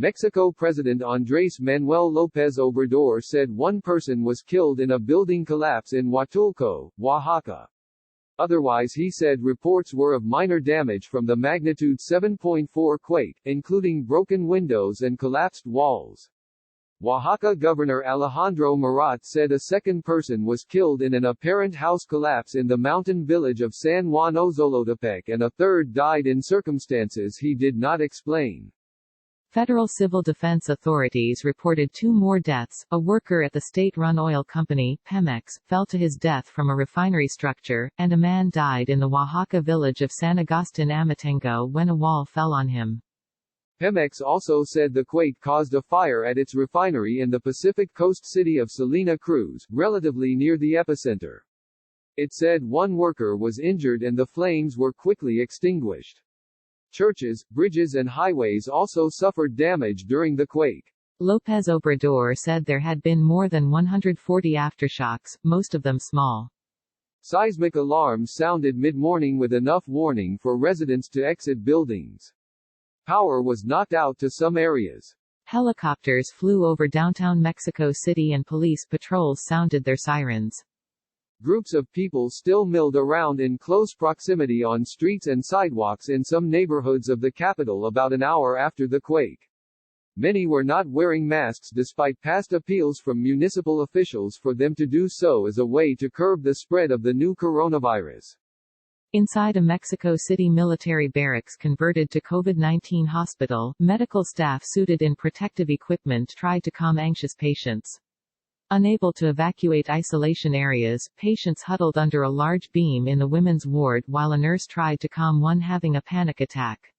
Mexico President Andrés Manuel López Obrador said one person was killed in a building collapse in Huatulco, Oaxaca. Otherwise, he said reports were of minor damage from the magnitude 7.4 quake, including broken windows and collapsed walls. Oaxaca Governor Alejandro Murat said a second person was killed in an apparent house collapse in the mountain village of San Juan Ozolotepec and a third died in circumstances he did not explain. Federal civil defense authorities reported 2 more deaths. A worker at the state-run oil company, Pemex, fell to his death from a refinery structure, and a man died in the Oaxaca village of San Agustin Amatengo when a wall fell on him. Pemex also said the quake caused a fire at its refinery in the Pacific Coast city of Salina Cruz, relatively near the epicenter. It said one worker was injured and the flames were quickly extinguished. Churches, bridges and highways also suffered damage during the quake. López Obrador said there had been more than 140 aftershocks, most of them small. Seismic alarms sounded mid-morning with enough warning for residents to exit buildings. Power was knocked out to some areas. Helicopters flew over downtown Mexico City and police patrols sounded their sirens. Groups of people still milled around in close proximity on streets and sidewalks in some neighborhoods of the capital about an hour after the quake. Many were not wearing masks despite past appeals from municipal officials for them to do so as a way to curb the spread of the new coronavirus. Inside a Mexico City military barracks converted to COVID-19 hospital, medical staff suited in protective equipment tried to calm anxious patients. Unable to evacuate isolation areas, patients huddled under a large beam in the women's ward while a nurse tried to calm one having a panic attack.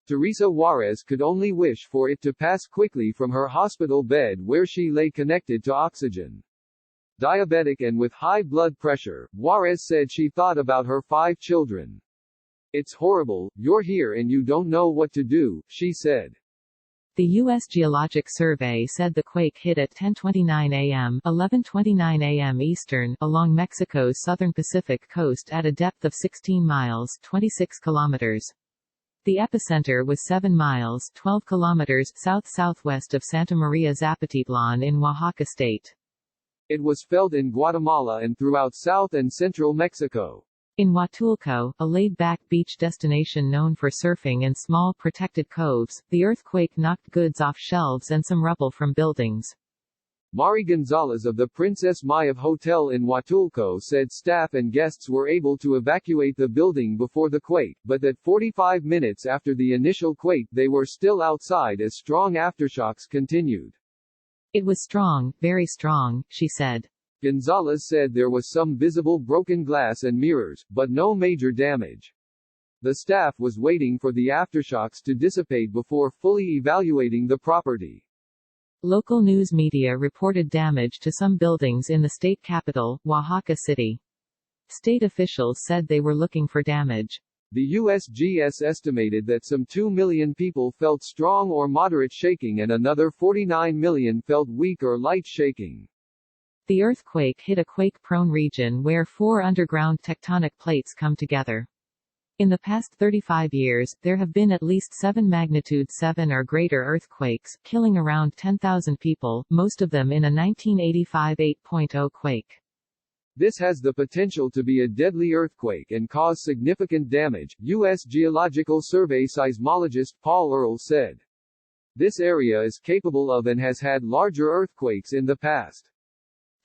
Teresa Juarez could only wish for it to pass quickly from her hospital bed where she lay connected to oxygen. Diabetic and with high blood pressure, Juarez said she thought about her 5 children. "It's horrible, you're here and you don't know what to do," she said. The U.S. Geologic Survey said the quake hit at 10:29 a.m. 11:29 a.m. Eastern, along Mexico's southern Pacific coast at a depth of 16 miles 26 kilometers. The epicenter was 7 miles 12 kilometers south-southwest of Santa Maria Zapotitlan in Oaxaca state. It was felt in Guatemala and throughout south and central Mexico. In Huatulco, a laid-back beach destination known for surfing and small protected coves, the earthquake knocked goods off shelves and some rubble from buildings. Mari Gonzalez of the Princess Mayav Hotel in Huatulco said staff and guests were able to evacuate the building before the quake, but that 45 minutes after the initial quake they were still outside as strong aftershocks continued. "It was strong, very strong," she said. Gonzalez said there was some visible broken glass and mirrors, but no major damage. The staff was waiting for the aftershocks to dissipate before fully evaluating the property. Local news media reported damage to some buildings in the state capital, Oaxaca City. State officials said they were looking for damage. The USGS estimated that some 2 million people felt strong or moderate shaking and another 49 million felt weak or light shaking. The earthquake hit a quake-prone region where 4 underground tectonic plates come together. In the past 35 years, there have been at least 7 magnitude 7 or greater earthquakes, killing around 10,000 people, most of them in a 1985 8.0 quake. This has the potential to be a deadly earthquake and cause significant damage, U.S. Geological Survey seismologist Paul Earle said. This area is capable of and has had larger earthquakes in the past.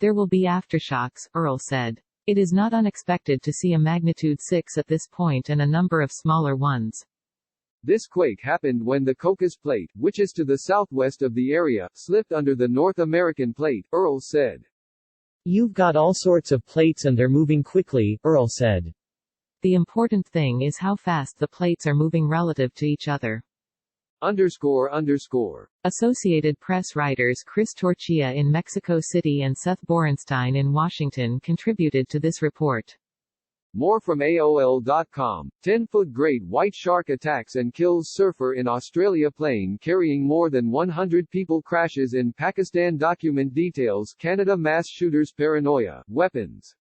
"There will be aftershocks," Earle said. "It is not unexpected to see a magnitude 6 at this point and a number of smaller ones." This quake happened when the Cocos Plate, which is to the southwest of the area, slipped under the North American Plate, Earle said. "You've got all sorts of plates and they're moving quickly," Earle said. "The important thing is how fast the plates are moving relative to each other." Associated Press writers Chris Torchia in Mexico City and Seth Borenstein in Washington contributed to this report. More from AOL.com. 10-foot great white shark attacks and kills surfer in Australia. Plane carrying more than 100 people crashes in Pakistan. Document details Canada. Mass shooters paranoia, weapons.